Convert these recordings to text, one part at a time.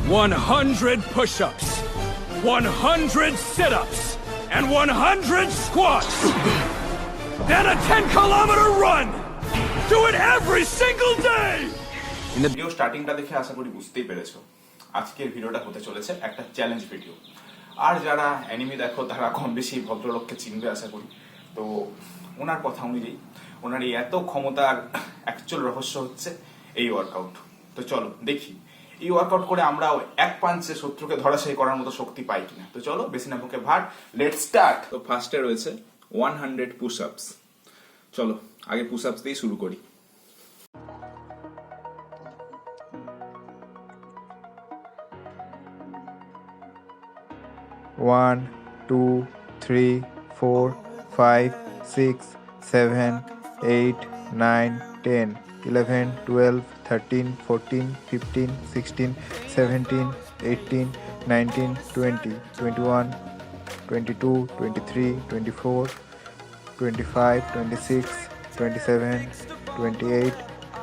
100 push-ups, 100 sit-ups, and 100 squats. Then a 10-kilometer run. Do it every single day. Video স্টার্টিংটা দেখে আশা করি বুঝতেই পেরেছো আজকের ভিডিওটা হতে চলেছে একটা চ্যালেঞ্জ ভিডিও। আর যারা অ্যানিমে দেখো তারা কম বেশি ভদ্রলোককে চিনবে আশা করি। তো ওনার কথা অনুযায়ী ওনার এই এত ক্ষমতার অ্যাকচুয়াল রহস্য হচ্ছে এই ওয়ার্কআউট। তো চলো দেখি এই ওয়ার্কআউট করে আমরাও এক পাঞ্চে শত্রুকে ধরাশায়ী করার মতো শক্তি পাই কিনা। তো চলো বেশি না বকে ভাট, লেটস স্টার্ট। তো ফার্স্টে রয়েছে 100 পুশ আপস। চলো আগে পুশ আপস দিয়ে শুরু করি। One, 2, 3, 4, 5, 6, 7, 8, 9, 10, 11, 12, 13, 14, 15, 16, 17, 18, 19, 20, 21, 22, 23, 24, 25, 26, 27, 28,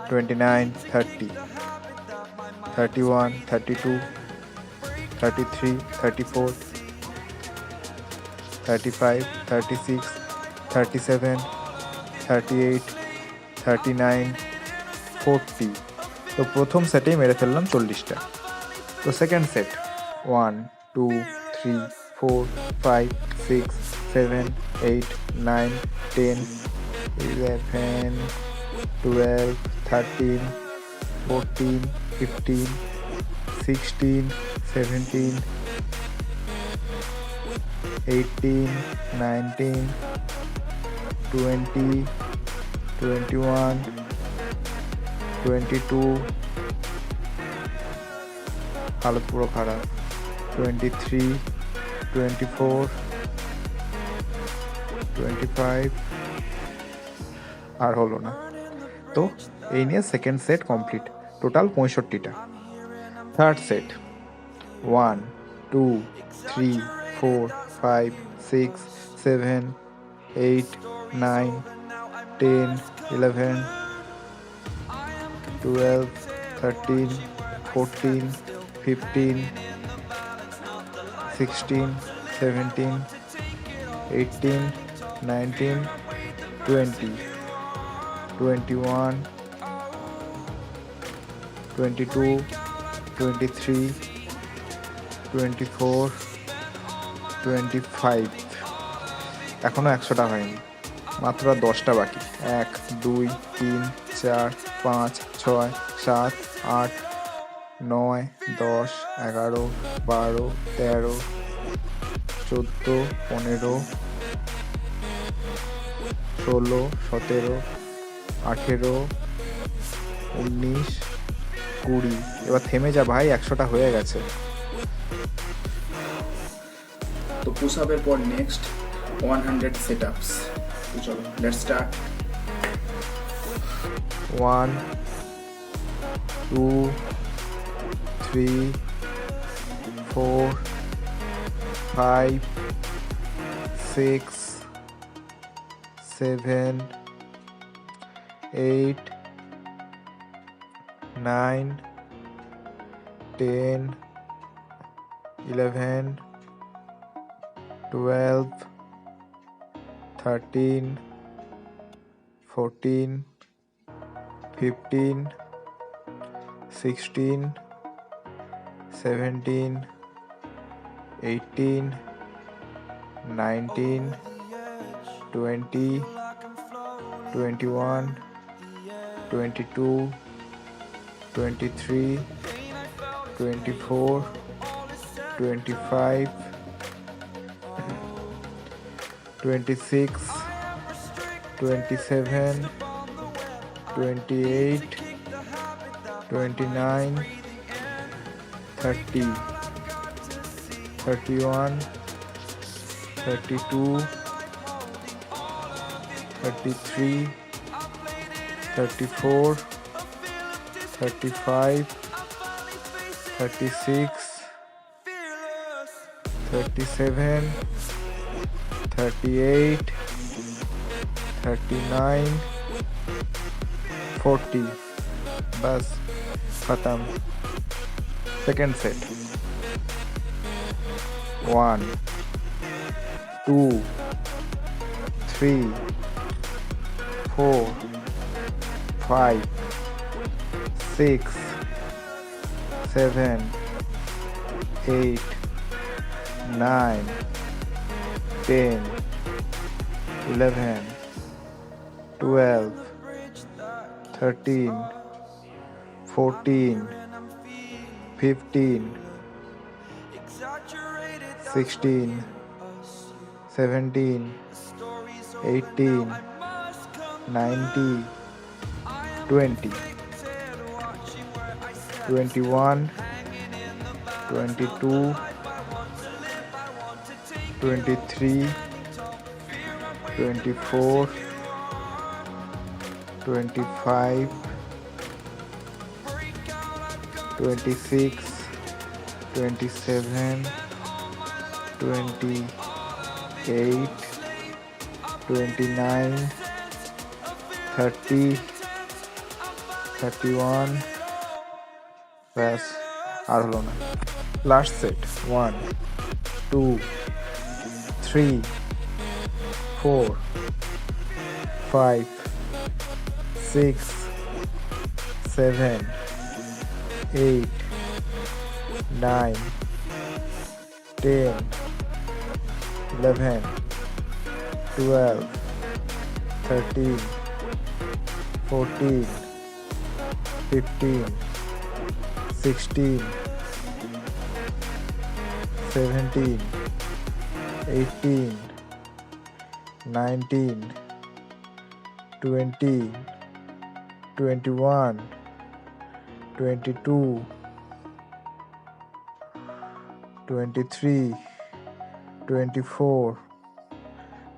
29, 30, 31, 32, 33, 34, 35, 36, 37, 38, 39, 40। তো প্রথম সেটেই মেরে ফেললাম 40টা। তো সেকেন্ড সেট 1, 2, 3, 4, 5, 6, 7, 8, 9, 10, 11, 12, 13, 14, 15, 16, 17, 18, 19, 20, 21, 22, হালত পুরো খারাপ, 23, 24, 25, আর হলো না। তো এই নিয়ে সেকেন্ড সেট কমপ্লিট, টোটাল 65টা। Third set 1, 2, 3, 4, 5, 6, 7, 8, 9, 10, 11, 12, 13, 14, 15, 16, 17, 18, 19, 20, 21, 22, 23, 24, 25। এখনো 100টা হয়নি, মাত্র 10টা বাকি। 1, 2, 3, 4, 5, 6, 7, 8, 9, 10, 11, 12, 13, 14, 15, 16, 17, 18, 19, 20। এবার থেমে যা ভাই, 100টা হয়ে গেছে। তো পুশ আপের পর নেক্সট 100 সেট আপস। তো চলো লেটস স্টার্ট। 1, 2, 3, 4, 5, 6, 7, 8, 9, 10, 11, 12, 13, 14, 15, 16, 17, 18, 19, 20, 21, 22, 23, 24, 25, 26, 27, 28, 29, 30, 31, 32, 33, 34, 35, 36, 37, 38, 39, 40। बस खत्म। Second set. 1, 2, 3, 4, 5, 6, 7, 8, 9, 10, 11, 12, 13, 14, 15, 16, 17, 18, 19, 20, 21, 22, 23, 24, 25, 26, 27, 28, 29, 30, 31, ব্যাস আর হলো না। লাস্ট সেট 1, 2, 3, 4, 5, 6, 7, 8, 9, 10, 11, 12, 13, 14, 15, 16, 17, 18, 19, 20, 21, 22, 23, 24,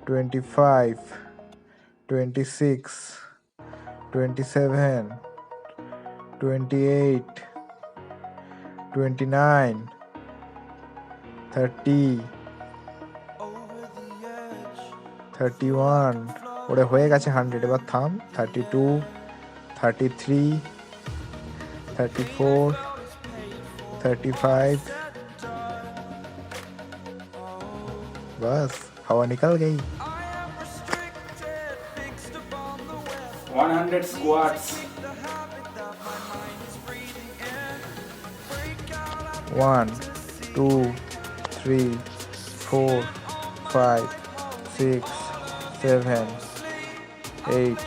25, 26, 27, 28, 29, 30, 31, ওরে হয়ে গেছে 100, এবার থাম। 32, 33, 34, 35, बस हवा निकल गई। 100 squats. 1, 2, 3, 4, 5, 6, 7, 8,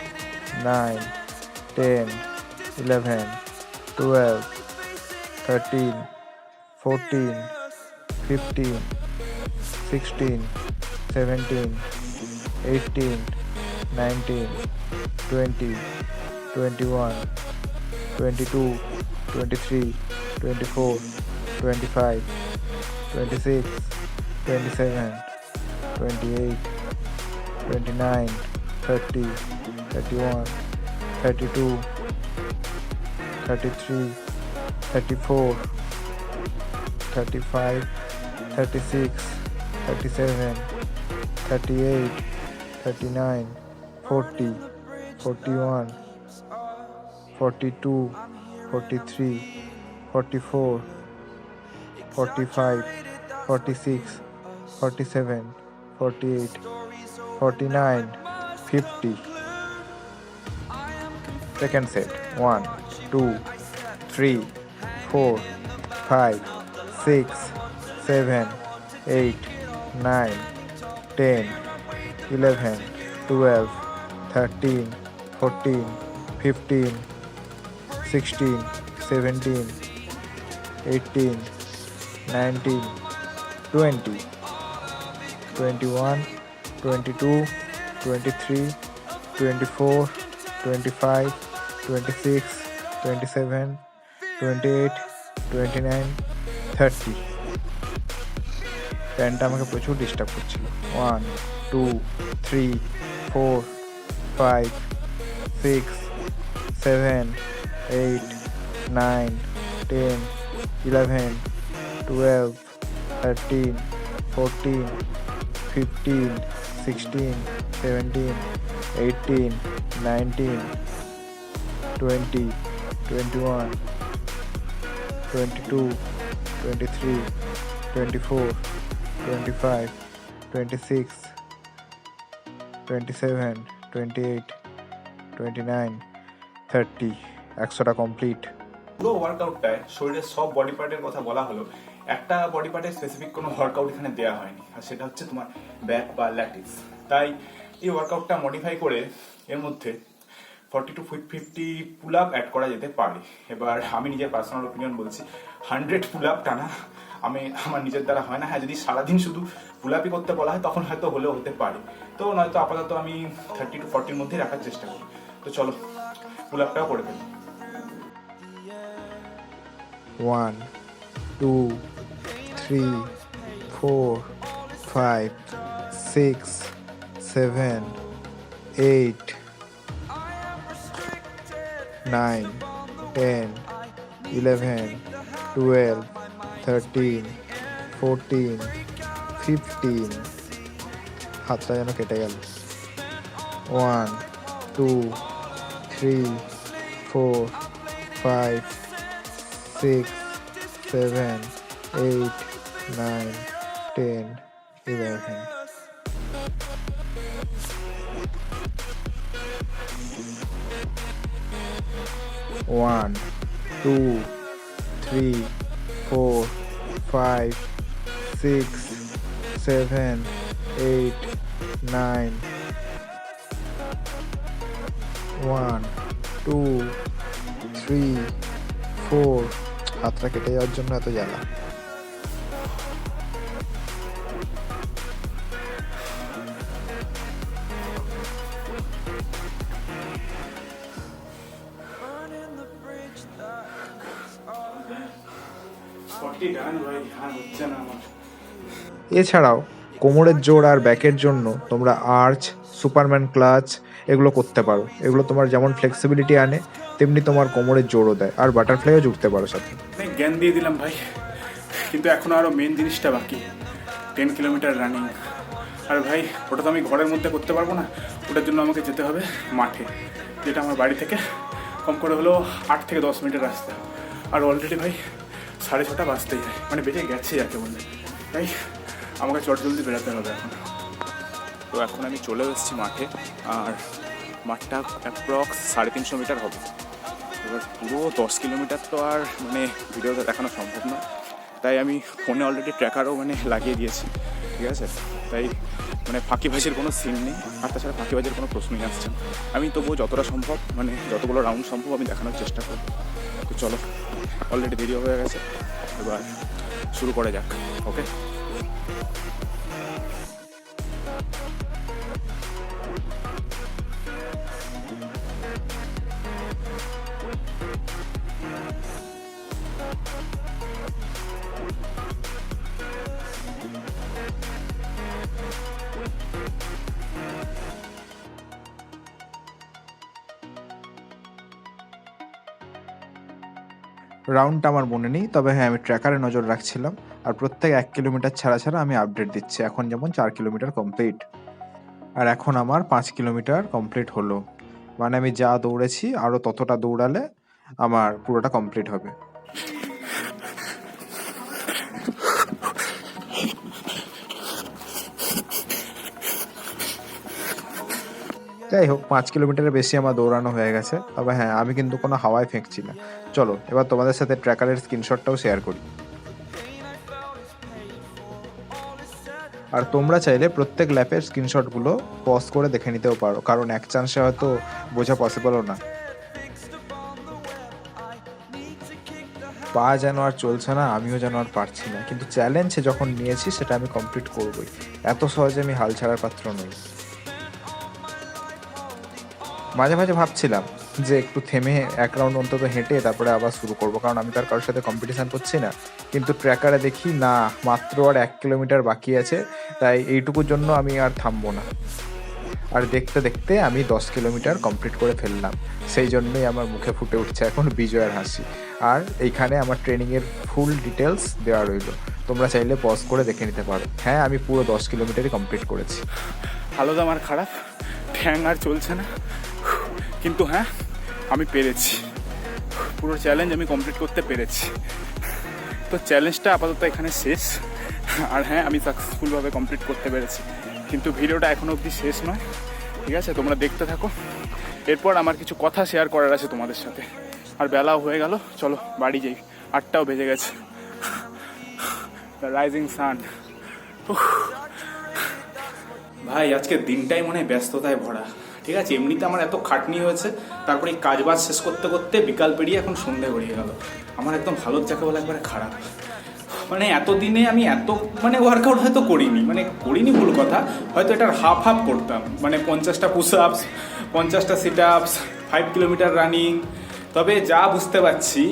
9, 10, 11, 12, 13, 14, 15, 16, 17, 18, 19, 20, 21, 22, 23, 24, 25, 26, 27, 28, 29, 30, 31, 32, 33, 34, 35, 36, 37, 38, 39, 40, 41, 42, 43, 44, 45, 46, 47, 48, 49, 50. Second set. 1, 2, 3, 4, 5, 6, 7, 8, 9, 10, 11, 12, 13, 14, 15, 16, 17, 18, 19, 20, 21, 22, 23, 24, 25, 26, 27, 28, 29, 30. প্যান্টটা আমাকে প্রচুর ডিস্টার্ব করছিল। 1, 2, 3, 4, 5, 6, 7, 8, 9, 10, 11, 12, 13, 14, 15, 16, 17, 18, 19, 20, 21, 22, 23, 24, 25, 26, 27, 28, 29, 30. 100টা কমপ্লিট। পুরো ওয়ার্কআউটটায় শরীরের সব বডি পার্টের কথা বলা হলো, একটা বডি পার্টের স্পেসিফিক কোনো ওয়ার্কআউট এখানে দেওয়া হয়নি, আর সেটা হচ্ছে তোমার ব্যাক বা ল্যাটিস। তাই এই ওয়ার্কআউটটা মডিফাই করে এর মধ্যে 40 to 50 পুল আপ অ্যাড করা যেতে পারে। এবার আমি নিজের পার্সোনাল ওপিনিয়ন বলছি, 100 পুল আপ টানা আমার নিজের দ্বারা হয় না। হ্যাঁ, যদি সারাদিন শুধু পুল আপই করতে বলা হয় তখন হয়তো হলেও হতে পারে। তো নয়তো আপাতত আমি 30 to 40 মধ্যেই রাখার চেষ্টা করি। তো চলো পুল আপটাও করে ফেলি। 1, 2, 3, 4, 5, 6, 7, 8, 9, 10, 11, 12, 13, 14, 15. হাতটা যেন কেটে গেল। 1, 2, 3, 4, 5, 6, 7, 8, 9, 10, 11. One, 2, 3, 4, 5, 6, 7, 8, 9. 1, 2, 3, 4. হাতটা কেটে যাওয়ার জন্য এত জ্বালা। এছাড়াও কোমরের জোর আর ব্যাকের জন্য তোমরা আর্চ, সুপারম্যান ক্লাচ এগুলো করতে পারো। এগুলো তোমার যেমন ফ্লেক্সিবিলিটি আনে তেমনি তোমার কোমরের জোরও দেয়, আর বাটারফ্লাইও জুড়তে পারো সাথে। জ্ঞান দিয়ে দিলাম ভাই, কিন্তু এখনো আরো মেন জিনিসটা বাকি, 10 কিলোমিটার রানিং। আর ভাই ওটা তো আমি ঘরের মধ্যে করতে পারবো না, ওটার জন্য আমাকে যেতে হবে মাঠে, যেটা আমার বাড়ি থেকে কম করে হলো 8 থেকে 10 মিনিটের রাস্তা। আর অলরেডি ভাই 6:30 বাজতেই যায়, মানে বেজে গেছে যাকে বলে। তাই আমাকে চটজলদি বেরোতে হবে এখন। তো এখন আমি চলে এসেছি মাঠে, আর মাঠটা অ্যাপ্রক্স 350 মিটার হবে। এবার পুরো 10 কিলোমিটার তো আর মানে ভিডিওতে দেখানো সম্ভব না, তাই আমি ফোনে অলরেডি ট্র্যাকারও মানে লাগিয়ে দিয়েছি, ঠিক আছে। তাই মানে ফাঁকিবাজির কোনো সিন নেই, আর তাছাড়া ফাঁকিবাজির কোনো প্রশ্নই আসছে না। আমি তবুও যতটা সম্ভব মানে যতগুলো রাউন্ড সম্ভব আমি দেখানোর চেষ্টা করব। তো চলো, অলরেডি দেরি হয়ে গেছে, এবার শুরু করা যাক। ওকে, রাউন্ডটা আমার মনে নেই, তবে হ্যাঁ আমি ট্র্যাকারে নজর রাখছিলাম, আর প্রত্যেক 1 কিলোমিটার ছাড়া ছাড়া আমি আপডেট দিচ্ছি। এখন যেমন 4 কিলোমিটার কমপ্লিট, আর এখন আমার 5 কিলোমিটার কমপ্লিট হলো। মানে আমি যা দৌড়েছি আরও ততটা দৌড়ালে আমার পুরোটা কমপ্লিট হবে। যাই হোক, 5 কিলোমিটারের বেশি আমার দৌড়ানো হয়ে গেছে। তবে হ্যাঁ, আমি কিন্তু কোনো হাওয়ায় ফেঁকছি না। চলো এবার তোমাদের সাথে ট্র্যাকারের স্ক্রিনশটটাও শেয়ার করি। আর তোমরা চাইলে প্রত্যেক ল্যাপের স্ক্রিনশটগুলো পজ করে দেখে নিতেও পারো, কারণ এক চান্সে হয়তো বোঝা পসিবলও না। পা যেন আর চলছে না, আমিও যেন আর পারছি না, কিন্তু চ্যালেঞ্জ যখন নিয়েছি সেটা আমি কমপ্লিট করবই। এত সহজে আমি হাল ছাড়ার পাত্র নই। মাঝে মাঝে ভাবছিলাম যে একটু থেমে 1 রাউন্ড অন্তত হেঁটে তারপরে আবার শুরু করব, কারণ আমি তার কারোর সাথে কম্পিটিশান করছি না। কিন্তু ট্র্যাকারে দেখি না, মাত্র আর 1 কিলোমিটার বাকি আছে, তাই এইটুকুর জন্য আমি আর থামবো না। আর দেখতে দেখতে আমি 10 কিলোমিটার কমপ্লিট করে ফেললাম। সেই জন্যই আমার মুখে ফুটে উঠছে এখন বিজয়ের হাসি। আর এইখানে আমার ট্রেনিংয়ের ফুল ডিটেলস দেওয়া রইল, তোমরা চাইলে পজ করে দেখে নিতে পারো। হ্যাঁ, আমি পুরো 10 কিলোমিটারই কমপ্লিট করেছি। হালত আমার খারাপ, ঠ্যাং আর চলছে না, কিন্তু হ্যাঁ আমি পেরেছি, পুরো চ্যালেঞ্জ আমি কমপ্লিট করতে পেরেছি। তো চ্যালেঞ্জটা আপাতত এখানে শেষ। আর হ্যাঁ, আমি সাকসেসফুলভাবে কমপ্লিট করতে পেরেছি, কিন্তু ভিডিওটা এখনও অবধি শেষ নয়। ঠিক আছে, তোমরা দেখতে থাকো। এরপর আমার কিছু কথা শেয়ার করার আছে তোমাদের সাথে। আর বেলাও হয়ে গেল, চলো বাড়ি যাই, 8টাও বেজে গেছে। Rising sun. ভাই আজকের দিনটাই মনে হয় ব্যস্ততায় ভরা। ঠিক আছে, এমনিতে আমার এত খাটনি হয়েছে, তারপরে এই কাজবাজ শেষ করতে করতে বিকাল পেরিয়ে এখন সন্ধে গড়িয়ে গেল। আমার একদম ভালো যাকে বলে একবারে খারাপ। মানে এতদিনে আমি এত ওয়ার্কআউট হয়তো করিনি ভুল কথা, হয়তো এটার হাফ করতাম। 50টা পুশ আপস, 50টা সিট আপস, 5 কিলোমিটার রানিং। তবে যা বুঝতে পারছি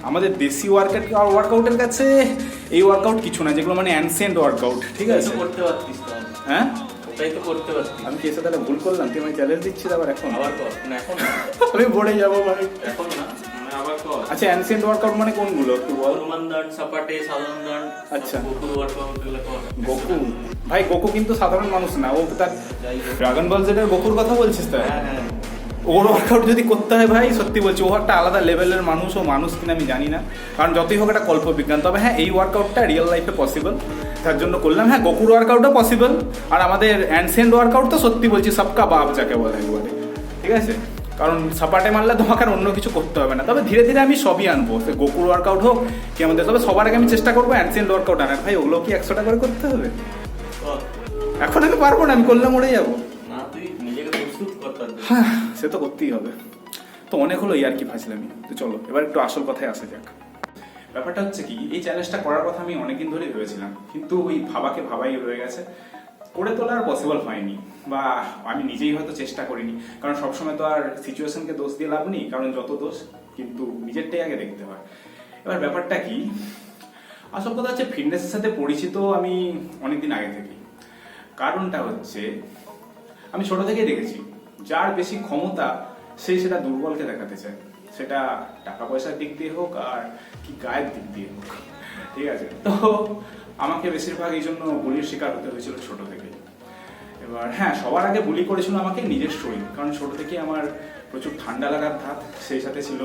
আমাদের দেশি ওয়ার্কআউটের কাছে এই ওয়ার্কআউট কিছু না, যেগুলো অ্যানসিয়েন্ট ওয়ার্কআউট। ঠিক আছে, করতে পারতিস তো। হ্যাঁ ওটাই তো করতে পারতিস। আমি কি এসে তাহলে ভুল করলাম? তুই আমায় চ্যালেঞ্জ দিচ্ছিস আবার এখন? আবার কর না, এখন না। আমি পড়ে যাবো ভাই। এখন না, আবার কর। আচ্ছা, অ্যানসিয়েন্ট ওয়ার্কআউট কোনগুলো একটু বল। হনুমান দান, সাপাটে, সাধারণ দান, আচ্ছা। গোকুল ওয়ার্কআউট এগুলো কর। গোকু ভাই, গোকু কিন্তু সাধারণ মানুষ না, ও তার যাই হোক। ড্রাগন বল জেডের গোকুর কথা বলছিস তাই? হ্যাঁ। ওর ওয়ার্কআউট যদি করতে হয় ভাই, সত্যি বলছি ও একটা আলাদা লেভেলের মানুষ। ও মানুষ কিনা আমি জানি না, কারণ যতই হোক এটা কল্পবিজ্ঞান। তবে হ্যাঁ, এই ওয়ার্কআউটটা রিয়েল লাইফে পসিবল, তার জন্য করলাম। হ্যাঁ, গোকুর ওয়ার্কআউটও পসিবল। আর আমাদের অ্যানসিয়েন্ট ওয়ার্কআউট তো সত্যি বলছি সবকা বাপ যাকে বলে একবারে। ঠিক আছে, কারণ সাপাটে মারলে তোমাকে আর অন্য কিছু করতে হবে না। তবে ধীরে ধীরে আমি সবই আনবো, সে গোকুর ওয়ার্কআউট হোক কি আমাদের। তবে সবার আগে আমি চেষ্টা করবো অ্যানসিয়েন্ট ওয়ার্কআউট আনার। ভাই ওগুলো কি 100 টাকা করে করতে হবে? কর। এখন আমি পারবো না, আমি করলে মরে যাবো। না, তুই নিজেকে প্রস্তুত কর তার জন্য। হ্যাঁ, সে তো করতেই হবে। তো অনেক হলো আর কি ফাজলামি। তো চলো এবার একটু আসল কথায় আসা যাক। ব্যাপারটা হচ্ছে কি, এই চ্যালেঞ্জটা করার কথা আমি অনেকদিন ধরেই ভেবেছিলাম, কিন্তু ওই ভাবাই রয়ে গেছে। করে তোলা আর পসিবল হয়নি, বা আমি নিজেই হয়তো চেষ্টা করিনি। কারণ সবসময় তো আর সিচুয়েশনকে দোষ দিয়ে লাভ নেই, কারণ যত দোষ কিন্তু নিজেরটাই আগে দেখতে হয়। এবার ব্যাপারটা কি, আসল কথা হচ্ছে ফিটনেসের সাথে পরিচিত আমি অনেকদিন আগে থেকেই। কারণটা হচ্ছে আমি ছোট থেকেই দেখেছি, যার বেশি ক্ষমতা সেই সেটা দুর্বলকে দেখাতে চায়, সেটা টাকা পয়সার দিক দিয়ে হোক আর কি গায়ের দিক দিয়ে হোক। ঠিক আছে, তো আমাকে বেশিরভাগ এই জন্য বুলির শিকার হতে হয়েছিল ছোট থেকে। এবার হ্যাঁ, সবার আগে বুলি করেছিল আমাকে নিজের শরীর, কারণ ছোট থেকে আমার প্রচুর ঠান্ডা লাগার ধাত, সেই সাথে ছিল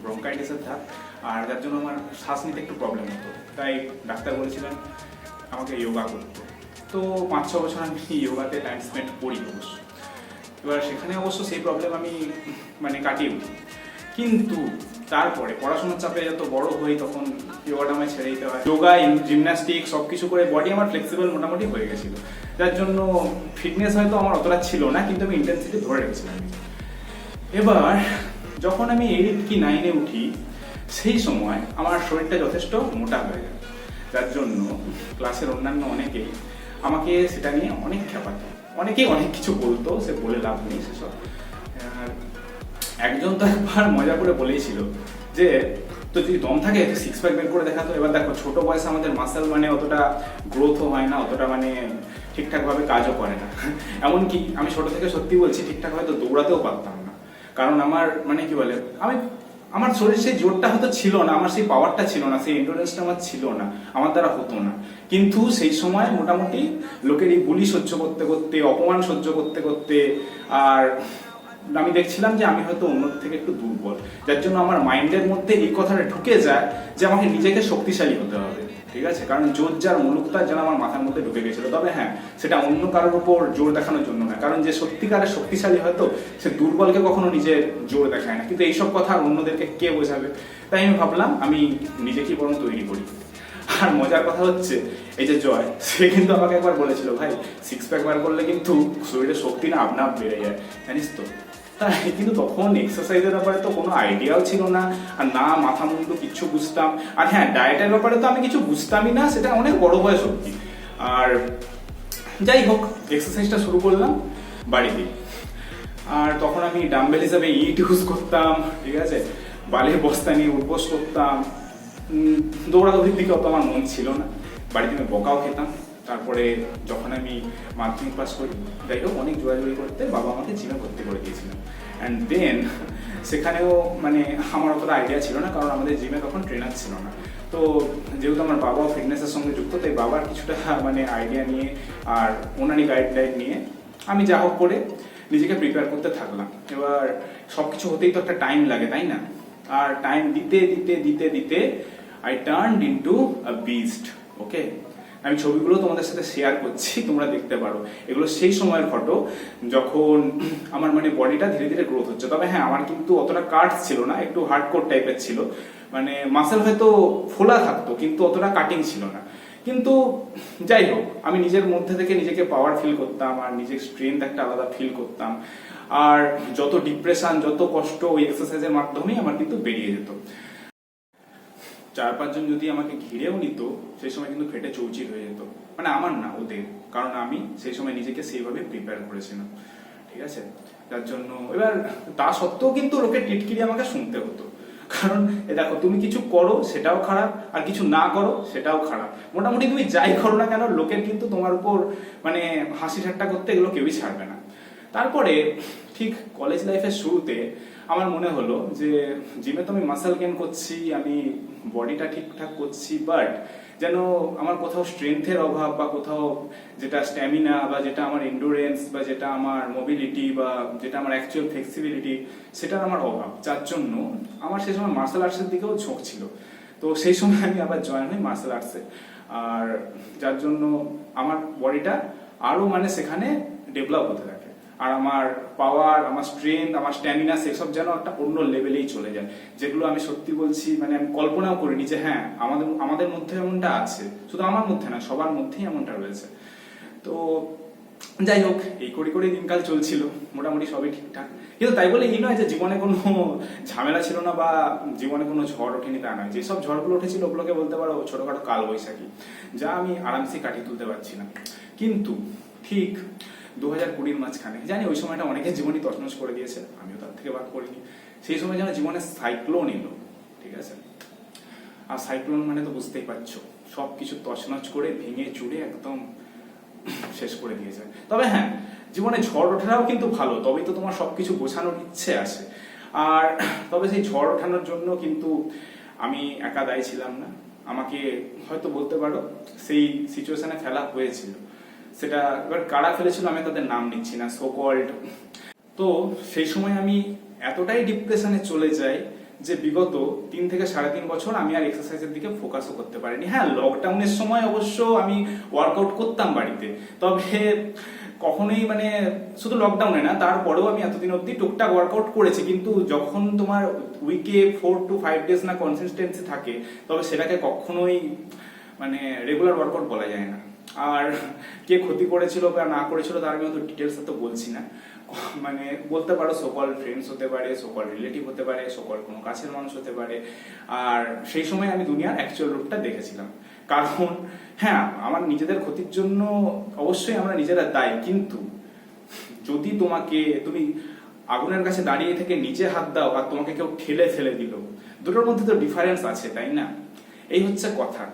ব্রঙ্কাইটিসের ধাত, আর যার জন্য আমার শ্বাস নিতে একটু প্রবলেম হতো। তাই ডাক্তার বলেছিলেন আমাকে যোগা করতে। তো 5-6 বছর আমি যোগাতে টাইম স্পেন্ড করি অবশ্য। এবার সেখানে অবশ্য সেই প্রবলেম আমি কাটিয়ে উঠি, কিন্তু তারপরে পড়াশোনার চাপে যত বড় হই তখন যোগাটা আমায় ছেড়ে দিতে হয়। যোগা, জিমন্যাস্টিক সব কিছু করে বডি আমার ফ্লেক্সিবল মোটামুটি হয়ে গেছিল, যার জন্য ফিটনেস হয়তো আমার অতটা ছিল না, কিন্তু আমি ইন্টেন্সিটি ধরে রেখেছিলাম। এবার যখন আমি 8 কি 9-এ উঠি, সেই সময় আমার শরীরটা যথেষ্ট মোটা হয়ে যায়, যার জন্য ক্লাসের অন্যান্য অনেকেই আমাকে সেটা নিয়ে অনেক খেপাতো, অনেকেই অনেক কিছু বলতো, সে বলে লাভ নেই সেসব। একজন তো একবার মজা করে বলেছিল যে তো যদি দম থাকে তো 6 প্যাক বের করে দেখাতো। এবার দেখো, ছোট বয়সে আমাদের মাসেল অতটা গ্রোথও হয় না, অতটা ঠিকঠাকভাবে কাজও করে না। এমনকি আমি ছোট থেকে সত্যি বলছি, ঠিকঠাক হয়তো দৌড়াতেও পারতাম না, কারণ আমার কি বলে, আমার শরীর সেই জোরটা হয়তো ছিল না, আমার সেই পাওয়ারটা ছিল না, সেই এন্ডুরেন্সটা আমার ছিল না, আমার দ্বারা হতো না। কিন্তু সেই সময় মোটামুটি লোকের এই বুলি সহ্য করতে করতে, অপমান সহ্য করতে করতে, আর আমি দেখছিলাম যে আমি হয়তো অন্য থেকে একটু দুর্বল, যার জন্য আমার মাইন্ডের মধ্যে এই কথাটা ঢুকে যায় যে আমাকে নিজেকে শক্তিশালী হতে হবে। ঠিক আছে, কারণ জোর যার মুলুকটা যেন আমার মাথার মধ্যে ঢুকে গেছিল। তবে হ্যাঁ, সেটা অন্য কারোর উপর জোর দেখানোর জন্য না, কারণ যে সত্যিকারের শক্তিশালী হয়তো সে দুর্বলকে কখনো নিজের জোর দেখায় না, কিন্তু এইসব কথা অন্যদেরকে কে বোঝাবে। তাই আমি ভাবলাম আমি নিজেকেই বরং তৈরি করি। আর মজার কথা হচ্ছে, এই যে জয়, সে কিন্তু আমাকে একবার বলেছিল, ভাই 6 প্যাক বার করলে কিন্তু শরীরের শক্তি না আপনা আপ বেড়ে যায়, জানিস তো। তাই কিন্তু তখন এক্সারসাইজের ব্যাপারে তো কোনো আইডিয়াও ছিল না, আর না মাথা মুন্ডু কিচ্ছু বুঝতাম। আর হ্যাঁ, ডায়েটের ব্যাপারে তো আমি কিছু বুঝতামই না, সেটা অনেক বড় বয়স অবধি। আর যাই হোক, এক্সারসাইজটা শুরু করলাম বাড়িতে। আর তখন আমি ডাম্বেল হিসাবে ইট ইউজ করতাম, ঠিক আছে, বালির বস্তা নিয়ে উঠবোস করতাম। দৌড়াদৌড়ির দিকে অত আমার মন ছিল না, বাড়িতে আমি বকাও খেতাম। তারপরে যখন আমি মাধ্যমিক পাস করি, যাই হোক, অনেক জোরাজুরি করতে বাবা আমাকে জিমে ভর্তি করে দিয়েছিলেন। অ্যান্ড দেন সেখানেও আমার অতটা আইডিয়া ছিল না, কারণ আমাদের জিমে তখন ট্রেনার ছিল না। তো যেহেতু আমার বাবাও ফিটনেসের সঙ্গে যুক্ত, তাই বাবার কিছুটা আইডিয়া নিয়ে আর ওনারই গাইডলাইন নিয়ে আমি যা হোক করে নিজেকে প্রিপেয়ার করতে থাকলাম। এবার সব কিছু হতেই তো একটা টাইম লাগে, তাই না? আর টাইম দিতে দিতে দিতে দিতে I turned into a beast. Okay, আমি ছবিগুলো তোমাদের সাথে শেয়ার করছি, তোমরা দেখতে পারো। এগুলো সেই সময়ের ফটো যখন আমার মানে বডিটা ধীরে ধীরে গ্রোথ হচ্ছে। তবে হ্যাঁ, আমার কিন্তু অতটা কাট ছিল না, একটু হার্ডকোর টাইপের ছিল, মানে মাসেল হয়তো ফোলা থাকতো কিন্তু অতটা কাটিং ছিল না। কিন্তু যাই হোক, আমি নিজের মধ্যে থেকে নিজেকে পাওয়ার ফিল করতাম আর নিজের স্ট্রেংথ একটা আলাদা ফিল করতাম। আর যত ডিপ্রেশন, যত কষ্ট ওই এক্সারসাইজের মাধ্যমেই আমার কিন্তু বেরিয়ে যেত। 4-5 জন যদি আমাকে ঘিরেও নিত, সেই সময় কিন্তু ফেটে চৌচির হয়ে যেত, মানে আমার না, ওদের। কারণ আমি সেই সময় নিজেকে সেইভাবে প্রিপেয়ার করেছিলাম, ঠিক আছে? যার জন্য এবার তা সত্ত্বেও কিন্তু লোকের টিটকিরি আমাকে শুনতে হতো। কারণ দেখো, তুমি কিছু করো সেটাও খারাপ, আর কিছু না করো সেটাও খারাপ। মোটামুটি তুমি যাই করো না কেন, লোকের কিন্তু তোমার উপর মানে হাসি ঠাট্টা করতে এগুলো কেউই ছাড়বে না। তারপরে ঠিক কলেজ লাইফের শুরুতে আমার মনে হলো যে জিমে তো আমি মাসেল গেইন করছি, আমি বডিটা ঠিকঠাক করছি, বাট যেন আমার কোথাও স্ট্রেংথের অভাব, বা কোথাও যেটা স্ট্যামিনা, বা যেটা আমার এন্ডুরেন্স, বা যেটা আমার মোবিলিটি, বা যেটা আমার অ্যাকচুয়াল ফ্লেক্সিবিলিটি, সেটার আমার অভাব। যার জন্য আমার সেই সময় মার্শাল আর্টসের দিকেও ঝোঁক ছিল। তো সেই সময় আমি আবার জয়েন হই মার্শাল আর্টসে, আর যার জন্য আমার বডিটা আরো মানে সেখানে ডেভেলপ হতে থাকে। আর আমার পাওয়ার, আমার স্ট্রেংথ, আমার স্ট্যামিনা, সেসব যেন একটা অন্য লেভেলেই চলে যায়, যেগুলো আমি সত্যি বলছি মানে আমি কল্পনাও করিনি যে হ্যাঁ আমাদের মধ্যে এমনটা আছে। শুধু আমার মধ্যে না, সবার মধ্যেই এমনটা রয়েছে। তো যাই হোক, এই করে দিনকাল চলছিল, মোটামুটি সবই ঠিকঠাক। কিন্তু তাই বলে এই নয় যে জীবনে কোনো ঝামেলা ছিল না, বা জীবনে কোনো ঝড় ওঠেনি তা নয়। যেসব ঝড়গুলো উঠেছিল ওগুলোকে বলতে পারো ছোটখাটো কাল বৈশাখী, যা আমি আরামসে কাটিয়ে তুলতে পারছি না। কিন্তু ঠিক 2020-র মাঝখানে, জানি ওই সময়টা অনেকের জীবনই তছনছ করে দিয়েছে, আমিও তার থেকে বাদ করিনি। সেই সময় যেন জীবনে সাইক্লোন এলো, ঠিক আছে? আর সাইক্লোন মানে তো বুঝতেই পারছো, সবকিছু তছনছ করে ভেঙে চুরে একদম শেষ করে দিয়েছে। তবে হ্যাঁ, জীবনে ঝড় ওঠাটাও কিন্তু ভালো, তবেই তো তোমার সবকিছু গোছানোর ইচ্ছে আসে। আর তবে সেই ঝড় ওঠানোর জন্য কিন্তু আমি একা দায়ী ছিলাম না, আমাকে হয়তো বলতে পারো সেই সিচুয়েশনে ফেলা হয়েছিল। সেটা এবার কারা ফেলেছিল আমি তাদের নাম নিচ্ছি না, সো কল্ড। তো সেই সময় আমি এতটাই ডিপ্রেশনে চলে যাই যে বিগত 3 থেকে 3.5 বছর আমি আর এক্সারসাইজের দিকে ফোকাসও করতে পারিনি। হ্যাঁ, লকডাউনের সময় অবশ্য আমি ওয়ার্কআউট করতাম বাড়িতে, তবে কখনোই মানে শুধু লকডাউনে না, তারপরেও আমি এতদিন অবধি টুকটাক ওয়ার্কআউট করেছি। কিন্তু যখন তোমার উইকে 4 to 5 ডেজ না কনসিস্টেন্সি থাকে, তবে সেটাকে কখনোই মানে রেগুলার ওয়ার্কআউট বলা যায় না। আর কে ক্ষতি করেছিল বা না করেছিল তার আমি অত ডিটেলসে তো বলছি না, মানে বলতে পারো সকল ফ্রেন্ডস হতে পারে, সকল রিলেটিভ হতে পারে, সকল কোনো কাছের মানুষ হতে পারে। আর সেই সময় আমি দুনিয়ার অ্যাকচুয়াল রূপটা দেখেছিলাম। কারণ হ্যাঁ, আমার নিজেদের ক্ষতির জন্য অবশ্যই আমরা নিজেরা দায়ী, কিন্তু যদি তুমি আগুনের কাছে দাঁড়িয়ে থেকে নিচে হাত দাও আর তোমাকে কেউ ঠেলে ফেলে দিল, দুটোর মধ্যে তো ডিফারেন্স আছে, তাই না? এই হচ্ছে কথা।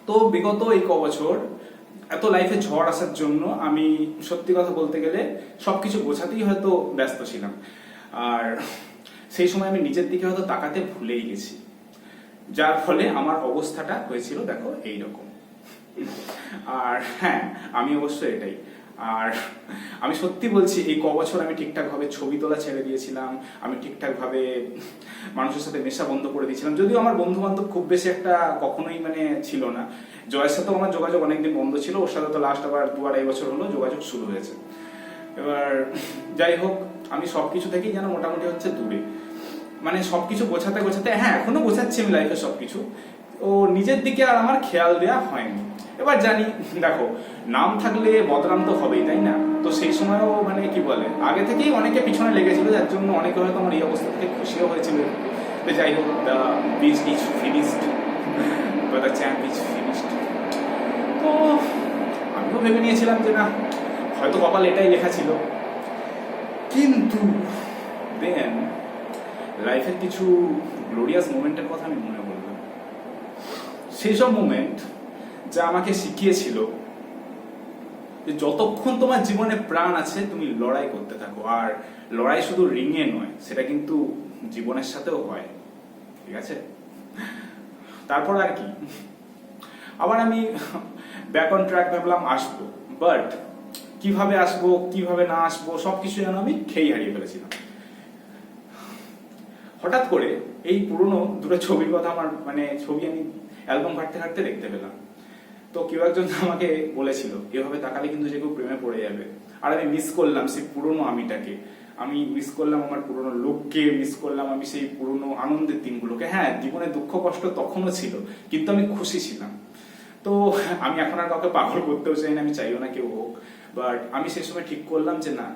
তো বিগত এই বছর এত লাইফে ঝড় আসার জন্য আমি সত্যি কথা বলতে গেলে সবকিছু গোছাতেই হয়তো ব্যস্ত ছিলাম, আর সেই সময় আমি নিজের দিকে হয়তো তাকাতে ভুলেই গেছি, যার ফলে আমার অবস্থাটা হয়েছিল দেখো এইরকম। আর হ্যাঁ, আমি অবশ্যই এটাই। আর আমি সত্যি বলছি, এই বছর আমি ঠিকঠাক ভাবে ছবি তোলা ছেড়ে দিয়েছিলাম, আমি ঠিকঠাক ভাবে মানুষের সাথে মেশা বন্ধ করে দিয়েছিলাম। যদিও আমার বন্ধু বান্ধব খুব বেশি একটা কখনোই মানে ছিল না। জয়ের সাথেও আমার যোগাযোগ অনেকদিন বন্ধ ছিল, ওর সাথে তো লাস্ট আবার 2-2.5 বছর হলো যোগাযোগ শুরু হয়েছে। এবার যাই হোক, আমি সবকিছু থেকেই যেন মোটামুটি হচ্ছে দূরে, মানে সবকিছু গোছাতে গোছাতে, হ্যাঁ এখনো গোছাচ্ছি আমি লাইফে সবকিছু, ও নিজের দিকে আর আমার খেয়াল দেওয়া হয়নি। এবার জানি দেখো, নাম থাকলে বদনাম তো হবেই, তাই না? তো সেই সময়ও মানে কি বলে, আগে থেকেই অনেকে পিছনে লেগেছিল, যার জন্য অনেকে হয়তো আমার এই অবস্থা থেকে খুশিও হয়েছিল। তো যাই হোক, the beach is finished, the champ is finished. তো আমিও ভেবে নিয়েছিলাম যে না, হয়তো কপাল এটাই লেখা ছিল। কিন্তু দেন লাইফের কিছু গ্লোরিয়াস মোমেন্টের কথা আমি মনে করলাম। সেই সব মোমেন্ট যা আমাকে শিখিয়েছিল যে যতক্ষণ তোমার জীবনে প্রাণ আছে তুমি লড়াই করতে থাকো। আর লড়াই শুধু রিংয়ে নয়, সেটা কিন্তু জীবনের সাথেও হয়, ঠিক আছে? তারপর আর কি, আবার আমি ব্যাক অন ট্র্যাক ভাবলাম আসবো, বাট কিভাবে আসবো, কিভাবে না আসবো, সবকিছু যেন আমি খেয়ে হারিয়ে ফেলেছিলাম। হঠাৎ করে এই পুরনো দুটো ছবির কথা আমার মানে ছবি আমি অ্যালবাম ঘাটতে ঘাটতে দেখতে পেলাম। তো কেউ একজন আমাকে বলেছিল এভাবে তাকালে কিন্তু যে কেউ প্রেমে পড়ে যাবে। আর আমি মিস করলাম সেই পুরনো আমিটাকে, আমি মিস করলাম আমার পুরনো লোককে, মিস করলাম আমি সেই পুরনো আনন্দের দিনগুলোকে। হ্যাঁ, জীবনে দুঃখ কষ্ট তখনও ছিল, কিন্তু আমি খুশি ছিলাম। তো আমি এখন আর কাউকে পাগল করতেও চাই না, আমি চাইও না কেউ হোক। বাট আমি সেই সময় ঠিক করলাম যে না,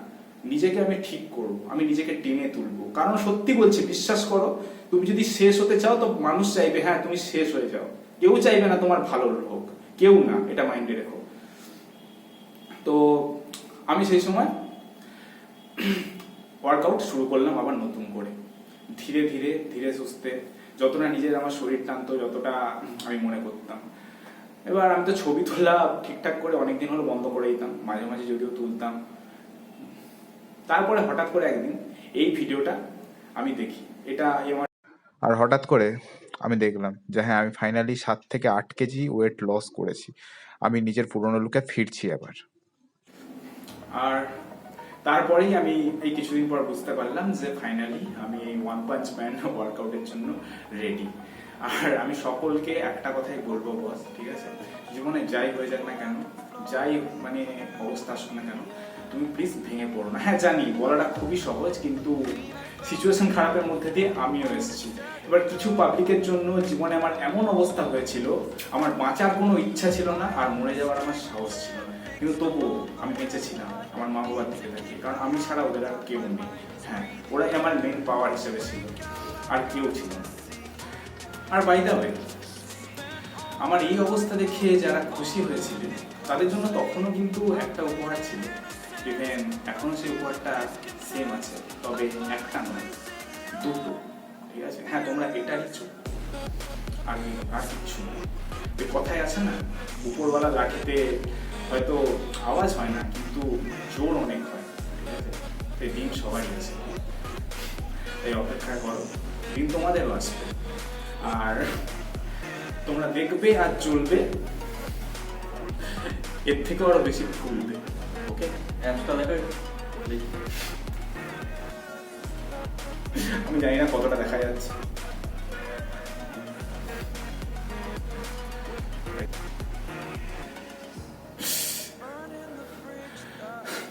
নিজেকে আমি ঠিক করবো, আমি নিজেকে টেনে তুলবো। কারণ সত্যি বলছি, বিশ্বাস করো, তুমি যদি শেষ হতে চাও তো মানুষ চাইবে হ্যাঁ তুমি শেষ হয়ে যাও, কেউ চাইবে না তোমার ভালো হোক, কেউ না, এটা মাইন্ডে রেখো। তো আমি সেই সময় ওয়ার্কআউট শুরু করলাম আবার নতুন করে, ধীরে ধীরে ধীরে সুস্থে, যতটা নিজের আমার শরীর টানতো যতটা আমি মনে করতাম। এবার আমি তো ছবি তোলা ঠিকঠাক করে অনেকদিন হলো বন্ধ করে দিতাম, মাঝে মাঝে যদিও তুলতাম। তারপরে হঠাৎ করে একদিন এই ভিডিওটা আমি দেখি, এটা আমার, আর হঠাৎ করে আমি দেখলাম যে হ্যাঁ, আমি ফাইনালি 7 থেকে 8 কেজি ওয়েট লস করেছি। আমি নিজের পুরনো লুকে ফিরছি আবার। আর তারপরেই আমি এই কিছুদিন পর বুঝতে পারলাম যে ফাইনালি আমি এই ওয়ান পাঞ্চ ম্যান ওয়ার্কআউটের জন্য রেডি। আর আমি সকলকে একটা কথাই বলবো বস, ঠিক আছে, জীবনে যাই হয়ে যাক না কেন, যাই মানে অবস্থা আসুক না কেন, তুমি প্লিজ ভেঙে পড়ো না। হ্যাঁ জানি বলাটা খুবই সহজ, কিন্তু সিচুয়েশন খারাপের মধ্যে দিয়ে আমিও এসেছি। এবার কিছু পাবলিকের জন্য জীবনে আমার এমন অবস্থা হয়েছিল, আমার বাঁচার কোনো ইচ্ছা ছিল না আর মরে যাওয়ার আমার সাহস ছিল না, কিন্তু তবুও আমি বেঁচে ছিলাম আমার মা বাবার দিকে থাকি, কারণ আমি ছাড়া ওদের আর কেউ নেই। হ্যাঁ, ওরাই আমার মেন পাওয়ার হিসেবে ছিল, আর কেউ ছিল না। আর বাই দ্য ওয়ে, আমার এই অবস্থা দেখে যারা খুশি হয়েছিল তাদের জন্য তখনও কিন্তু একটা উপহার ছিল, ইভেন এখনো সেই উপহারটা সেম আছে, তবে একটা নয়, দুটো, ঠিক আছে। হ্যাঁ, তোমরা এটা লিখছো, আমি আর কিচ্ছু না। ওই কথাই আছে না, উপরওয়ালা লাঠিতে হয়তো আওয়াজ হয় না কিন্তু জোর অনেক হয়, ঠিক আছে। সেই দিন সবাই আছে, এই অপেক্ষা করো, দিন তোমাদেরও আসবে, আর তোমরা দেখবে আর চলবে, এর থেকেও আরো বেশি ফুলবে। ওকে, অ্যাপসটা দেখো দেখি। আমি জানি না কতটা দেখা যাচ্ছে।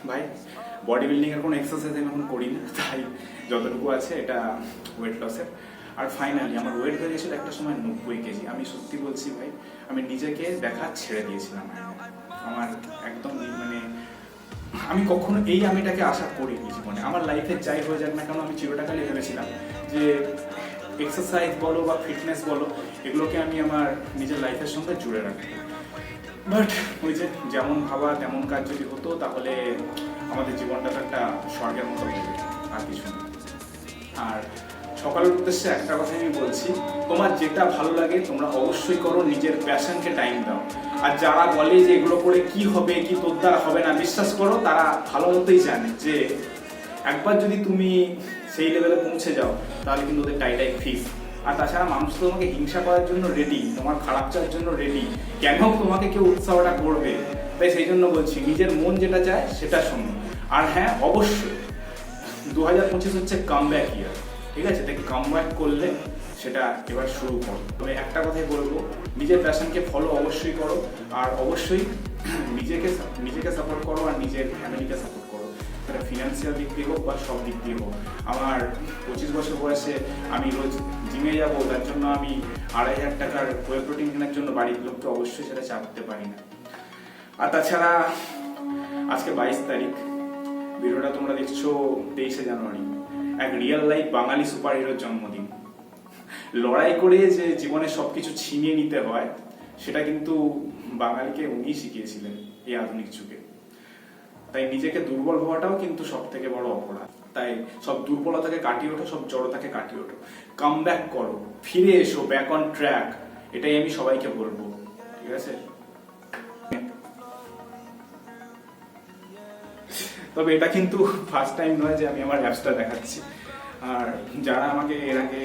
ভাই, বডি বিল্ডিং এর কোনো এক্সারসাইজ আমি এখন করি না, তাই যতটুকু আছে এটা ওয়েট লসের। আর ফাইনালি আমার ওয়েট হয়ে গেছিল একটা সময় 90 কেজি। আমি সত্যি বলছি ভাই, আমি নিজেকে দেখা ছেড়ে দিয়েছিলাম। আমার একদম মানে আমি কখনো এই আমিটাকে আশা করিনি জীবনে। আমার লাইফে যাই হয়ে যাক না কেন, আমি চিরটাকালই ভেবেছিলাম যে এক্সারসাইজ বলো বা ফিটনেস বলো, এগুলোকে আমি আমার নিজের লাইফের সঙ্গে জুড়ে রাখি। বাট ওই যে যেমন ভাবা তেমন কাজ যদি হতো, তাহলে আমাদের জীবনটা তো একটা স্বর্গের মতো হয়ে যেত, আর কিছু না। আর সকালের উদ্দেশ্যে একটা কথাই আমি বলছি, তোমার যেটা ভালো লাগে তোমরা অবশ্যই করো, নিজের প্যাশনকে টাইম দাও। আর যারা বলে যে এগুলো করে কি হবে, কি তোর দ্বারা হবে না, বিশ্বাস করো তারা ভালো মতোই জানে যে একবার যদি তুমি সেই লেভেলে পৌঁছে যাও তাহলে কিন্তু ওদের টাইটাই ফিক্স। আর তাছাড়া মানুষ তো তোমাকে হিংসা করার জন্য রেডি, তোমার খারাপ চাওয়ার জন্য রেডি, কেন তোমাকে কেউ উৎসাহটা করবে? তাই সেই জন্য বলছি, নিজের মন যেটা চায় সেটা শোনো। আর হ্যাঁ, অবশ্যই 2025 হচ্ছে কামব্যাক ইয়ার, ঠিক আছে। তাই কামব্যাক করলে সেটা এবার শুরু করো। তবে একটা কথাই বলবো, নিজের প্যাশনকে ফলো অবশ্যই করো, আর অবশ্যই নিজেকে সাপোর্ট করো আর নিজের ফ্যামিলিকে সাপোর্ট করো, সেটা ফিনান্সিয়াল দিক দিয়ে হোক বা সব দিক দিয়ে হোক। আমার 25 বছর বয়সে আমি রোজ জিমে যাবো, তার জন্য আমি 2500 টাকার ওয়ে প্রোটিন কেনার জন্য বাড়ির লোককে অবশ্যই সেটা চাপতে পারি না। আর তাছাড়া আজকে 22 তারিখ, ভিডিওটা তোমরা দেখছো 23শে জানুয়ারি, এক রিয়েল লাইফ বাঙালি সুপার হিরোর জন্মদিন। লড়াই করে যে জীবনে সবকিছু ছিনিয়ে নিতে হয়, সেটা কিন্তু বাঙালিকে উনি শিখিয়েছিলেন এই আধুনিক যুগে। তাই নিজেকে দুর্বল হওয়াটাও কিন্তু সব থেকে বড় অপরাধ। তাই সব দুর্বলতাকে কাটিয়ে ওঠো, সব জড়তাকে কাটিয়ে ওঠো, কাম ব্যাক করো, ফিরে এসো, ব্যাক অন ট্র্যাক। এটাই আমি সবাইকে বলবো, ঠিক আছে। তবে এটা কিন্তু ফার্স্ট টাইম নয় যে আমি আমার অ্যাপসটা দেখাচ্ছি। আর যারা আমাকে এর আগে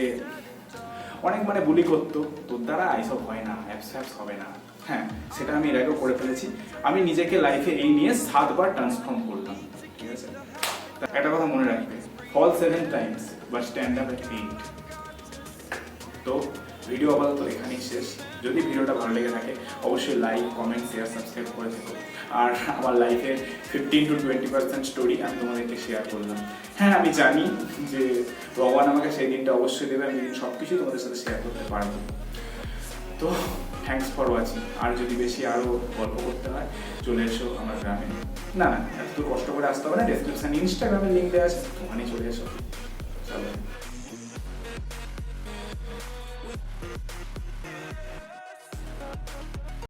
অনেক মানে বুলি করতো, তোর দ্বারা এইসব হয় না, অ্যাপস হবে না, হ্যাঁ সেটা আমি এর আগেও করে ফেলেছি। আমি নিজেকে লাইফে এই নিয়ে 7 বার ট্রান্সফর্ম করলাম, ঠিক আছে। একটা কথা মনে রাখবে, ফল 7 টাইমস বাট স্ট্যান্ড আপ এট 8। তো ভিডিও আপাতত এখানেই শেষ। যদি ভিডিওটা ভালো লেগে থাকে অবশ্যই লাইক, কমেন্ট, শেয়ার, সাবস্ক্রাইব করে থেকো। আর আমার লাইফের 15 to 20% স্টোরি আমি তোমাদেরকে শেয়ার করলাম। হ্যাঁ, আমি জানি যে ভগবান আমাকে সেই দিনটা অবশ্যই দেবে, আমি সব কিছু তোমাদের সাথে শেয়ার করতে পারবো। তো থ্যাংকস ফর ওয়াচিং। আর যদি বেশি আরও গল্প করতে হয় চলে এসো আমার গ্রামে। না, এত কষ্ট করে আসতে হবে না, ডেসক্রিপশানে ইনস্টাগ্রামের লিঙ্ক দেওয়া আছে, ওখানে চলে এসো।